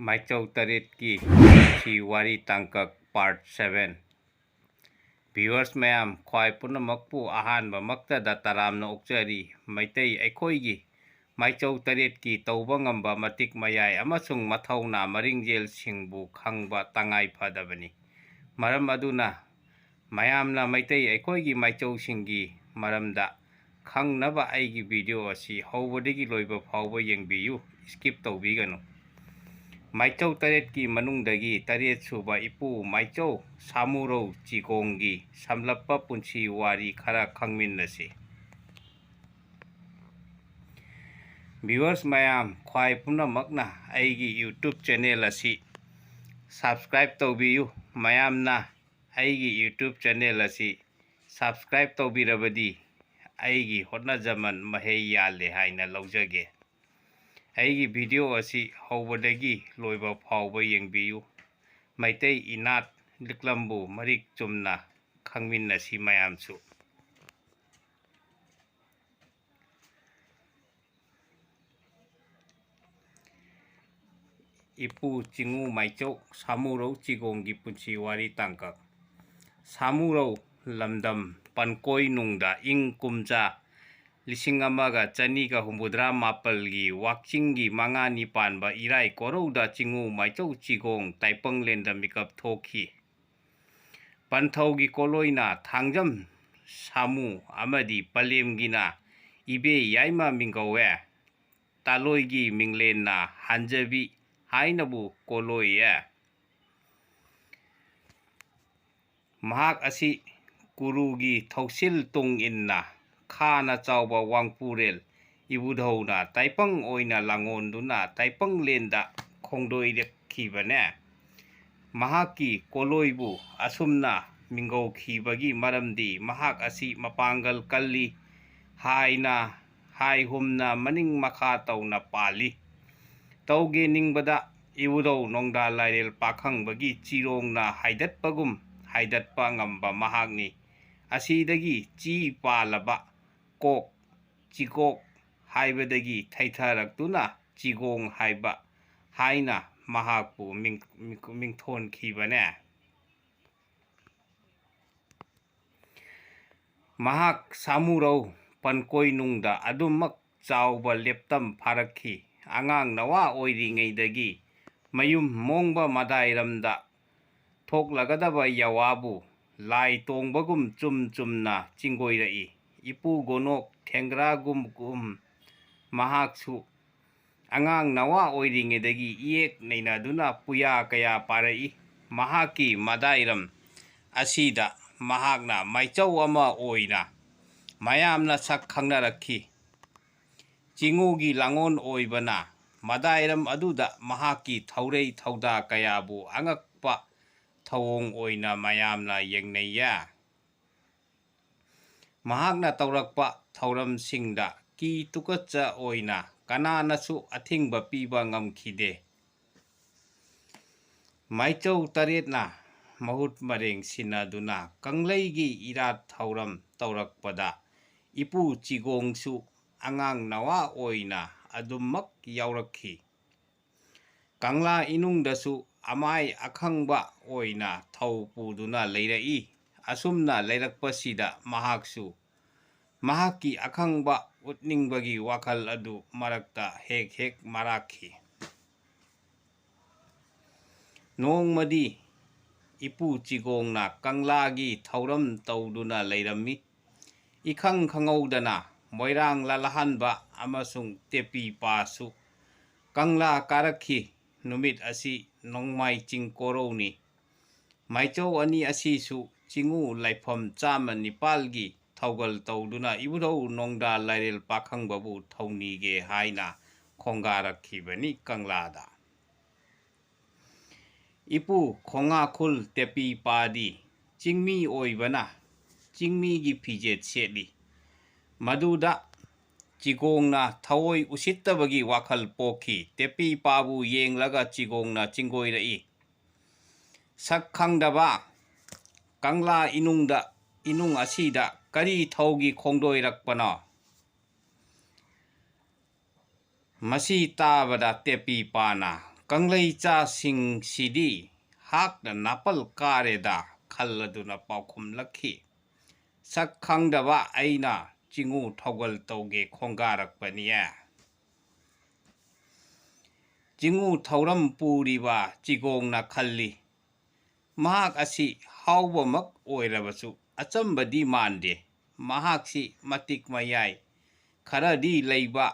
ꯃꯥꯏꯆꯧ ꯇꯔꯦꯠꯀꯤ ꯁꯤ ꯋꯥꯔꯤ ꯇꯥꯡꯀꯛ ꯄꯥꯔꯠ 7 ꯚꯤꯌꯨꯋꯔꯁ ꯃꯌꯥꯝ ꯈ꯭ꯋꯥꯏ ꯄꯨꯝꯅꯃꯛꯄꯨ ꯑꯍꯥꯟꯕꯃꯛꯇꯗ ꯇꯔꯥꯝꯅ ꯑꯣꯛꯆꯔꯤ꯫ ꯃꯩꯇꯩ ꯑꯩꯈꯣꯏꯒꯤ ꯃꯥꯏꯆꯧ ꯇꯔꯦꯠꯀꯤ ꯇꯧꯕ ꯉꯝꯕ ꯃꯇꯤꯛ ꯃꯌꯥꯏ ꯑꯃꯁꯨꯡ ꯃꯊꯧꯅꯥ ꯃꯔꯤꯡꯖꯦꯜꯁꯤꯡꯕꯨ ꯈꯪꯕ ꯇꯉꯥꯏ ꯐꯗꯕꯅꯤ꯫ ꯃꯔꯝ ꯑꯗꯨꯅ ꯃꯌꯥꯝꯅ ꯃꯩꯇꯩ ꯑꯩꯈꯣꯏꯒꯤ ꯃꯥꯏꯆꯧꯁꯤꯡꯒꯤ ꯃꯔꯝꯗ ꯈꯪꯅꯕ ꯑꯩꯒꯤ ꯚꯤꯗꯤꯑꯣ ꯑꯁꯤ ꯍꯧꯕꯗꯒꯤ ꯂꯣꯏꯕ ꯐꯥꯎꯕ ꯌꯦꯡꯕꯤꯌꯨ, ꯁ꯭ꯀꯤꯞ ꯇꯧꯕꯤꯒꯅꯨ꯫ ꯃꯥꯏꯆꯧ ꯇꯔꯦꯠꯀꯤ ꯃꯅꯨꯡꯗꯒꯤ ꯇꯔꯦꯠꯁꯨꯕ ꯏꯄꯨ ꯃꯥꯏꯆꯧ ꯁꯥꯃꯨꯔꯧ ꯆꯤꯒꯣꯡꯒꯤ ꯁꯝꯂꯞꯄ ꯄꯨꯟꯁꯤ ꯋꯥꯔꯤ ꯈꯔ ꯈꯪꯃꯤꯟꯅꯁꯤ꯫ ꯚꯤꯌꯨꯋꯔꯁ ꯃꯌꯥꯝ ꯈ꯭ꯋꯥꯏ ꯄꯨꯝꯅꯃꯛꯅ ꯑꯩꯒꯤ ꯌꯨꯇ꯭ꯌꯨꯕ ꯆꯦꯅꯦꯜ ꯑꯁꯤ ꯁꯕꯁꯀ꯭ꯔꯥꯏꯕ ꯇꯧꯕꯤꯌꯨ꯫ ꯃꯌꯥꯝꯅ ꯑꯩꯒꯤ ꯌꯨꯇ꯭ꯌꯨꯕ ꯆꯦꯅꯦꯜ ꯑꯁꯤ ꯁꯕꯁꯀ꯭ꯔꯥꯏꯕ ꯇꯧꯕꯤꯔꯕꯗꯤ ꯑꯩꯒꯤ ꯍꯣꯠꯅꯖꯃꯟ ꯃꯍꯩ ꯌꯥꯜꯂꯦ ꯍꯥꯏꯅ ꯂꯧꯖꯒꯦ꯫ ꯑꯩꯒꯤ ꯚꯤꯗꯤꯑꯣ ꯑꯁꯤ ꯍꯧꯕꯗꯒꯤ ꯂꯣꯏꯕ ꯐꯥꯎꯕ ꯌꯦꯡꯕꯤꯌꯨ꯫ ꯃꯩꯇꯩ ꯏꯅꯥꯠ ꯂꯤꯛꯂꯝꯕꯨ ꯃꯔꯤꯛ ꯆꯨꯝꯅ ꯈꯪꯃꯤꯟꯅꯁꯤ ꯃꯌꯥꯝꯁꯨ꯫ ꯏꯄꯨ ꯆꯤꯉꯨ ꯃꯥꯏꯆꯧ ꯁꯥꯃꯨꯔꯧ ꯆꯤꯒꯣꯡꯒꯤ ꯄꯨꯟꯁꯤ ꯋꯥꯔꯤ ꯇꯥꯡꯀꯛ꯫ ꯁꯥꯃꯨꯔꯧ ꯂꯝꯗꯝ ꯄꯟꯀꯣꯏꯅꯨꯡꯗ ꯏꯪ ꯀꯨꯝꯖꯥ 1964ꯒꯤ ꯋꯥꯛꯆꯤꯡꯒꯤ ꯃꯉꯥꯅꯤ ꯄꯥꯟꯕ ꯏꯔꯥꯏ ꯀꯣꯔꯧꯗ ꯆꯤꯉꯨ ꯃꯥꯏꯆꯧ ꯆꯤꯒꯣꯡ ꯇꯥꯏꯄꯪꯂꯦꯟꯗ ꯃꯤꯀꯞ ꯊꯣꯛꯈꯤ꯫ ꯄꯟꯊꯧꯒꯤ ꯀꯣꯂꯣꯏꯅ ꯊꯥꯡꯖꯝ ꯁꯥꯃꯨ ꯑꯃꯗꯤ ꯄꯂꯦꯝꯒꯤꯅ ꯏꯕꯦꯌꯥꯏꯃ ꯃꯤꯡꯒꯧꯋꯦ꯫ ꯇꯥꯂꯣꯏꯒꯤ ꯃꯤꯡꯂꯦꯟꯅ ꯍꯟꯖꯕꯤ ꯍꯥꯏꯅꯕꯨ ꯀꯣꯂꯣꯏꯌꯦ꯫ ꯃꯍꯥꯛ ꯑꯁꯤ ꯀꯨꯔꯨꯒꯤ ꯊꯧꯁꯤꯜ ꯇꯨꯡ ꯏꯟꯅ ꯈꯥꯅ ꯆꯥꯎꯕ ꯋꯥꯡꯄꯨꯔꯦꯜ ꯏꯕꯨꯙꯧꯅ ꯇꯥꯏꯄꯪ ꯑꯣꯏꯅ ꯂꯥꯡꯑꯣꯟꯗꯨꯅ ꯇꯥꯏꯄꯪꯂꯦꯟꯗ ꯈꯣꯡꯗꯣꯏꯔꯛꯈꯤꯕꯅꯦ꯫ ꯃꯍꯥꯛꯀꯤ ꯀꯣꯂꯣꯏꯕꯨ ꯑꯁꯨꯝꯅ ꯃꯤꯡꯒꯧꯈꯤꯕꯒꯤ ꯃꯔꯝꯗꯤ ꯃꯍꯥꯛ ꯑꯁꯤ ꯃꯄꯥꯡꯒꯜ ꯀꯜꯂꯤ ꯍꯥꯏꯅ ꯍꯥꯏꯍꯨꯝꯅ ꯃꯅꯤꯡ ꯃꯈꯥ ꯇꯧꯅ ꯄꯥꯜꯂꯤ꯫ ꯇꯧꯒꯦ ꯅꯤꯡꯕꯗ ꯏꯕꯨꯙꯧ ꯅꯣꯡꯗꯥ ꯂꯥꯏꯔꯦꯜ ꯄꯥꯈꯪꯕꯒꯤ ꯆꯤꯔꯣꯡꯅ ꯍꯥꯏꯗꯠꯄꯒꯨꯝ ꯍꯥꯏꯗꯠꯄ ꯉꯝꯕ ꯃꯍꯥꯛꯅꯤ꯫ ꯑꯁꯤꯗꯒꯤ ꯆꯤ ꯄꯥꯜꯂꯕ ꯀꯣꯛ ꯆꯤꯀꯣꯛ ꯍꯥꯏꯕꯗꯒꯤ ꯊꯩꯊꯔꯛꯇꯨꯅ ꯆꯤꯒꯣꯡ ꯍꯥꯏꯕ ꯍꯥꯏꯅ ꯃꯍꯥꯛꯄꯨ ꯃꯤꯡꯊꯣꯟꯈꯤꯕꯅꯦ꯫ ꯃꯍꯥꯛ ꯁꯥꯃꯨꯔꯧ ꯄꯟꯀꯣꯏꯅꯨꯡꯗ ꯑꯗꯨꯃꯛ ꯆꯥꯎꯕ ꯂꯦꯞꯇꯝ ꯐꯥꯔꯛꯈꯤ꯫ ꯑꯉꯥꯡ ꯅꯋꯥ ꯑꯣꯏꯔꯤꯉꯩꯗꯒꯤ ꯃꯌꯨꯝ ꯃꯣꯡꯕ ꯃꯗꯥꯏꯔꯝꯗ ꯊꯣꯛꯂꯒꯗꯕ ꯌꯥꯋꯥꯕꯨ ꯂꯥꯏ ꯇꯣꯡꯕꯒꯨꯝ ꯆꯨꯝ ꯆꯨꯝꯅ ꯆꯤꯡꯒꯣꯏꯔꯛꯏ꯫ ꯏꯄꯨ ꯒꯣꯅꯣꯛ ꯊꯦꯡꯒ꯭ꯔꯥꯒꯨꯝ ꯃꯍꯥꯛꯁꯨ ꯑꯉꯥꯡ ꯅꯋꯥ ꯑꯣꯏꯔꯤꯉꯩꯗꯒꯤ ꯏꯌꯦꯛ ꯅꯩꯅꯗꯨꯅ ꯄꯨꯌꯥ ꯀꯌꯥ ꯄꯥꯔꯛꯏ꯫ ꯃꯍꯥꯛꯀꯤ ꯃꯗꯥꯏꯔꯝ ꯑꯁꯤꯗ ꯃꯍꯥꯛꯅ ꯃꯥꯏꯆꯧ ꯑꯃ ꯑꯣꯏꯅ ꯃꯌꯥꯝꯅ ꯁꯛ ꯈꯪꯅꯔꯛꯈꯤ꯫ ꯆꯤꯉꯨꯒꯤ ꯂꯥꯡꯑꯣꯟ ꯑꯣꯏꯕꯅ ꯃꯗꯥꯏꯔꯝ ꯑꯗꯨꯗ ꯃꯍꯥꯛꯀꯤ ꯊꯧꯔꯩ ꯊꯧꯗꯥ ꯀꯌꯥꯕꯨ ꯑꯉꯛꯄ ꯊꯧꯑꯣꯡ ꯑꯣꯏꯅ ꯃꯌꯥꯝꯅ ꯌꯦꯡꯅꯩꯌꯦ꯫ ꯃꯍꯥꯛꯅ ꯇꯧꯔꯛꯄ ꯊꯧꯔꯝꯁꯤꯡꯗ ꯀꯤ ꯇꯨꯀꯠꯆ ꯑꯣꯏꯅ ꯀꯅꯥꯅꯁꯨ ꯑꯊꯤꯡꯕ ꯄꯤꯕ ꯉꯝꯈꯤꯗꯦ꯫ ꯃꯥꯏꯆꯧ ꯇꯔꯦꯠꯅ ꯃꯍꯨꯠ ꯃꯔꯦꯡ ꯁꯤꯟꯅꯗꯨꯅ ꯀꯪꯂꯩꯒꯤ ꯏꯔꯥꯠ ꯊꯧꯔꯝ ꯇꯧꯔꯛꯄꯗ ꯏꯄꯨ ꯆꯤꯒꯣꯡꯁꯨ ꯑꯉꯥꯡ ꯅꯋꯥ ꯑꯣꯏꯅ ꯑꯗꯨꯃꯛ ꯌꯥꯎꯔꯛꯈꯤ꯫ ꯀꯪꯂꯥ ꯏꯅꯨꯡꯗꯁꯨ ꯑꯃꯥꯏ ꯑꯈꯪꯕ ꯑꯣꯏꯅ ꯊꯧ ꯄꯨꯗꯨꯅ ꯂꯩꯔꯛꯏ꯫ ꯑꯁꯨꯝꯅ ꯂꯩꯔꯛꯄꯁꯤꯗ ꯃꯍꯥꯛꯁꯨ ꯃꯍꯥꯛꯀꯤ ꯑꯈꯪꯕ ꯎꯠꯅꯤꯡꯕꯒꯤ ꯋꯥꯈꯜ ꯑꯗꯨ ꯃꯔꯛꯇ ꯍꯦꯛ ꯍꯦꯛ ꯃꯔꯥꯛꯈꯤ꯫ ꯅꯣꯡꯃꯗꯤ ꯏꯄꯨ ꯆꯤꯒꯣꯡꯅ ꯀꯪꯂꯥꯒꯤ ꯊꯧꯔꯝ ꯇꯧꯗꯨꯅ ꯂꯩꯔꯝꯃꯤ꯫ ꯏꯈꯪ ꯈꯪꯍꯧꯗꯅ ꯃꯣꯏꯔꯥꯡ ꯂꯥꯜꯍꯟꯕ ꯑꯃꯁꯨꯡ ꯇꯦꯄꯤ ꯄꯥꯁꯨ ꯀꯪꯂꯥ ꯀꯥꯔꯛꯈꯤ꯫ ꯅꯨꯃꯤꯠ ꯑꯁꯤ ꯅꯣꯡꯃꯥꯏ ꯆꯤꯡ ꯀꯣꯔꯧꯅꯤ꯫ ꯃꯥꯏꯆꯧ ꯑꯅꯤ ꯑꯁꯤꯁꯨ ꯆꯤꯉꯨ ꯂꯥꯏꯐꯝ 109ꯒꯤ ꯊꯧꯒꯜ ꯇꯧꯗꯨꯅ ꯏꯕꯨꯙꯧ ꯅꯣꯡꯗꯥ ꯂꯥꯏꯔꯦꯜ ꯄꯥꯈꯪꯕꯕꯨ ꯊꯧꯅꯤꯒꯦ ꯍꯥꯏꯅ ꯈꯣꯡꯒꯥꯔꯛꯈꯤꯕꯅꯤ ꯀꯪꯂꯥꯗ꯫ ꯏꯄꯨ ꯈꯣꯡꯉꯥꯈꯨꯜ ꯇꯦꯄꯤ ꯄꯥꯗꯤ ꯆꯤꯡꯃꯤ ꯑꯣꯏꯕꯅ ꯆꯤꯡꯃꯤꯒꯤ ꯐꯤꯖꯦꯠ ꯁꯦꯠꯂꯤ꯫ ꯃꯗꯨꯗ ꯆꯤꯒꯣꯡꯅ ꯊꯑꯣꯏ ꯎꯁꯤꯠꯇꯕꯒꯤ ꯋꯥꯈꯜ ꯄꯣꯛꯈꯤ꯫ ꯇꯦꯄꯤ ꯄꯥꯕꯨ ꯌꯦꯡꯂꯒ ꯆꯤꯒꯣꯡꯅ ꯆꯤꯡꯒꯣꯏꯔꯛꯏ꯫ ꯁꯛ ꯈꯪꯗꯕ! ꯀꯪꯂꯥ ꯏꯅꯨꯡ ꯑꯁꯤꯗ ꯀꯔꯤ ꯊꯧꯒꯤ ꯈꯣꯡꯗꯣꯏꯔꯛꯄꯅꯣ? ꯃꯁꯤ ꯇꯥꯕꯗ ꯇꯦꯄꯤ ꯄꯥꯅ ꯀꯪꯂꯩꯆꯥꯁꯤꯡꯁꯤꯗꯤ ꯍꯥꯛꯅ ꯅꯥꯄꯜ ꯀꯥꯔꯦꯗ ꯈꯜꯂꯗꯨꯅ ꯄꯥꯎꯈꯨꯝꯂꯛꯈꯤ꯫ ꯁꯛ ꯈꯪꯗꯕ ꯑꯩꯅ ꯆꯤꯡꯎ ꯊꯧꯒꯜ ꯇꯧꯒꯦ ꯈꯣꯡꯒꯥꯔꯛꯄꯅꯤꯌꯦ꯫ ꯆꯤꯡꯎ ꯊꯧꯔꯝ ꯄꯨꯔꯤꯕ ꯆꯤꯒꯣꯡꯅ ꯈꯜꯂꯤ, ꯃꯍꯥꯛ ꯑꯁꯤ ꯍꯥꯎꯕꯃꯛ ꯑꯣꯏꯔꯕꯁꯨ ꯑꯆꯝꯕꯗꯤ ꯃꯥꯟꯗꯦ꯫ ꯃꯍꯥꯛꯁꯤ ꯃꯇꯤꯛ ꯃꯌꯥꯏ ꯈꯔꯗꯤ ꯂꯩꯕ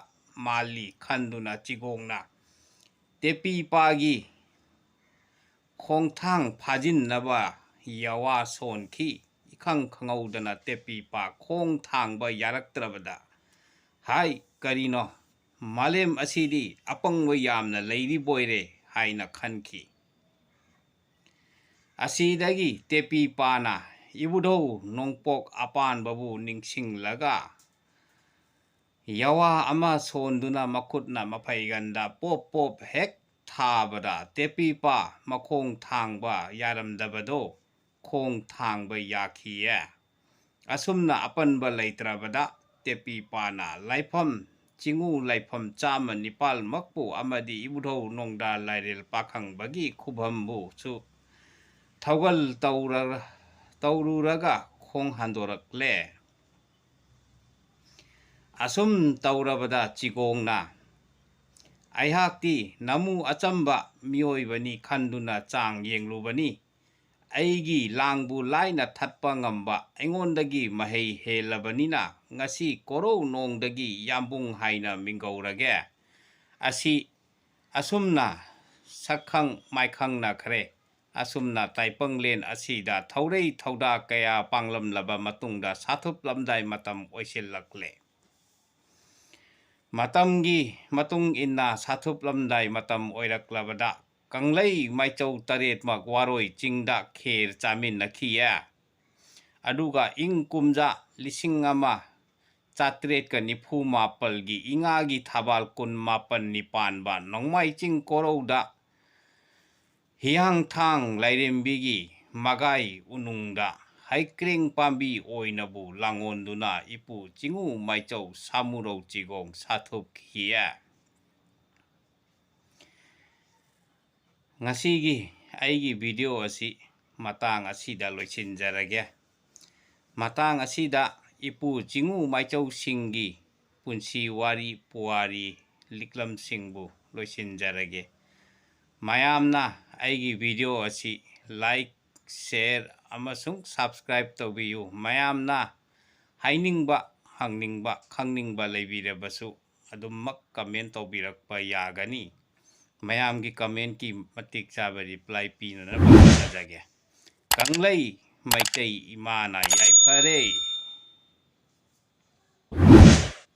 ꯃꯥꯜꯂꯤ ꯈꯟꯗꯨꯅ ꯆꯤꯒꯣꯡꯅ ꯇꯦꯄꯤꯄꯥꯒꯤ ꯈꯣꯡꯊꯥꯡ ꯐꯥꯖꯤꯟꯅꯕ ꯌꯥꯋꯥ ꯁꯣꯟꯈꯤ꯫ ꯏꯈꯪ ꯈꯪꯍꯧꯗꯅ ꯇꯦꯄꯤꯄꯥ ꯈꯣꯡ ꯊꯥꯡꯕ ꯌꯥꯔꯛꯇ꯭ꯔꯕꯗ, ꯍꯥꯏ ꯀꯔꯤꯅꯣ, ꯃꯥꯂꯦꯝ ꯑꯁꯤꯗꯤ ꯑꯄꯪꯕ ꯌꯥꯝꯅ ꯂꯩꯔꯤꯕꯣꯏꯔꯦ ꯍꯥꯏꯅ ꯈꯟꯈꯤ꯫ ꯑꯁꯤꯗꯒꯤ ꯇꯦꯄꯤꯄꯥꯅ ꯏꯕꯨꯙꯧ ꯅꯣꯡꯄꯣꯛ ꯑꯄꯥꯟꯕꯕꯨ ꯅꯤꯡꯁꯤꯡꯂꯒ ꯌꯥꯋꯥ ꯑꯃ ꯁꯣꯟꯗꯨꯅ ꯃꯈꯨꯠꯅ ꯃꯐꯩꯒꯟꯗ ꯄꯣꯞ ꯄꯣꯞ ꯍꯦꯛ ꯊꯥꯕꯗ ꯇꯦꯄꯤꯄꯥ ꯃꯈꯣꯡ ꯊꯥꯡꯕ ꯌꯥꯔꯝꯗꯕꯗꯣ ꯈꯣꯡ ꯊꯥꯡꯕ ꯌꯥꯈꯤꯌꯦ꯫ ꯑꯁꯨꯝꯅ ꯑꯄꯟꯕ ꯂꯩꯇ꯭ꯔꯕꯗ ꯇꯦꯄꯤꯄꯥꯅ ꯂꯥꯏꯐꯝ ꯆꯤꯡꯎ ꯂꯥꯏꯐꯝ 19 ꯑꯃꯗꯤ ꯏꯕꯨꯙꯧ ꯅꯣꯡꯗꯥ ꯂꯥꯏꯔꯦꯜ ꯄꯥꯈꯪꯕꯒꯤ ꯈꯨꯕꯝꯕꯨꯁꯨ ꯊꯧꯒꯜ ꯇꯧꯔꯨꯔꯒ ꯈꯣꯡ ꯍꯥꯟꯗꯣꯔꯛꯂꯦ꯫ ꯑꯁꯨꯝ ꯇꯧꯔꯕꯗ ꯆꯤꯒꯣꯡꯅ ꯑꯩꯍꯥꯛꯇꯤ ꯅꯃꯨ ꯑꯆꯝꯕ ꯃꯤꯑꯣꯏꯕꯅꯤ ꯈꯟꯗꯨꯅ ꯆꯥꯡ ꯌꯦꯡꯂꯨꯕꯅꯤ꯫ ꯑꯩꯒꯤ ꯂꯥꯡꯕꯨ ꯂꯥꯏꯅ ꯊꯠꯄ ꯉꯝꯕ ꯑꯩꯉꯣꯟꯗꯒꯤ ꯃꯍꯩ ꯍꯦꯜꯂꯕꯅꯤꯅ ꯉꯁꯤ ꯀꯣꯔꯧꯅꯣꯡꯗꯒꯤ ꯌꯥꯝꯕꯨꯡ ꯍꯥꯏꯅ ꯃꯤꯡꯒꯧꯔꯒꯦ꯫ ꯑꯁꯨꯝꯅ ꯁꯛꯈꯪ ꯃꯥꯏꯈꯪꯅꯈ꯭ꯔꯦ꯫ ꯑꯁꯨꯝꯅ ꯇꯥꯏꯄꯪꯂꯦꯟ ꯑꯁꯤꯗ ꯊꯧꯔꯩ ꯊꯧꯗꯥ ꯀꯌꯥ ꯄꯥꯡꯂꯝꯂꯕ ꯃꯇꯨꯡꯗ ꯁꯥꯊꯨꯞꯂꯝꯗꯥꯏ ꯃꯇꯝ ꯑꯣꯏꯁꯤꯜꯂꯛꯂꯦ꯫ ꯃꯇꯝꯒꯤ ꯃꯇꯨꯡ ꯏꯟꯅ ꯁꯥꯊꯨꯞꯂꯝꯗꯥꯏ ꯃꯇꯝ ꯑꯣꯏꯔꯛꯂꯕꯗ ꯀꯪꯂꯩ ꯃꯥꯏꯆꯧ 8ꯃꯛ ꯋꯥꯔꯣꯏ ꯆꯤꯡꯗ ꯈꯦꯔ ꯆꯥꯃꯤꯟꯅꯈꯤꯌꯦ꯫ ꯑꯗꯨꯒ ꯏꯪ ꯀꯨꯝꯖꯥ 1397ꯒꯤ ꯏꯉꯥꯒꯤ ꯊꯕꯥꯜ 28ꯅꯤ ꯄꯥꯟꯕ ꯅꯣꯡꯃꯥꯏ ꯆꯤꯡ ꯀꯣꯔꯧꯗ ꯍꯤꯌꯥꯡꯊꯥꯡ ꯂꯥꯏꯔꯦꯝꯕꯤꯒꯤ ꯃꯒꯥꯏ ꯎꯅꯨꯡꯗ ꯍꯩꯀ꯭ꯔꯦꯡ ꯄꯥꯝꯕꯤ ꯑꯣꯏꯅꯕꯨ ꯂꯥꯡꯑꯣꯟꯗꯨꯅ ꯏꯄꯨ ꯆꯤꯡꯎ ꯃꯥꯏꯆꯧ ꯁꯥꯃꯨꯔꯧ ꯆꯤꯒꯣꯡ ꯁꯥꯊꯨꯞꯈꯤꯌꯦ꯫ ꯉꯁꯤꯒꯤ ꯑꯩꯒꯤ ꯚꯤꯗꯤꯑꯣ ꯑꯁꯤ ꯃꯇꯥꯡ ꯑꯁꯤꯗ ꯂꯣꯏꯁꯤꯟꯖꯔꯒꯦ꯫ ꯃꯇꯥꯡ ꯑꯁꯤꯗ ꯏꯄꯨ ꯆꯤꯡꯎ ꯃꯥꯏꯆꯧꯁꯤꯡꯒꯤ ꯄꯨꯟꯁꯤ ꯋꯥꯔꯤ ꯄꯨꯋꯥꯔꯤ ꯂꯤꯛꯂꯝꯁꯤꯡꯕꯨ ꯂꯣꯏꯁꯤꯟꯖꯔꯒꯦ꯫ ꯃꯌꯥꯝꯅ ꯑꯩꯒꯤ ꯚꯤꯗꯤꯑꯣ ꯑꯁꯤ ꯂꯥꯏꯛ, ꯁꯦꯌꯔ ꯑꯃꯁꯨꯡ ꯁꯕꯁꯀ꯭ꯔꯥꯏꯕ ꯇꯧꯕꯤꯌꯨ꯫ ꯃꯌꯥꯝꯅ ꯍꯥꯏꯅꯤꯡꯕ, ꯍꯪꯅꯤꯡꯕ, ꯈꯪꯅꯤꯡꯕ ꯂꯩꯕꯤꯔꯕꯁꯨ ꯑꯗꯨꯝꯃꯛ ꯀꯃꯦꯟ ꯇꯧꯕꯤꯔꯛꯄ ꯌꯥꯒꯅꯤ꯫ ꯃꯌꯥꯝꯒꯤ ꯀꯃꯦꯟꯠꯀꯤ ꯃꯇꯤꯛ ꯆꯥꯕ ꯔꯤꯄ꯭ꯂꯥꯏ ꯄꯤꯅꯅꯕ ꯍꯣꯠꯅꯖꯒꯦ꯫ ꯀꯪꯂꯩ ꯃꯩꯇꯩ ꯏꯃꯥꯅ ꯌꯥꯏꯐꯔꯦ꯫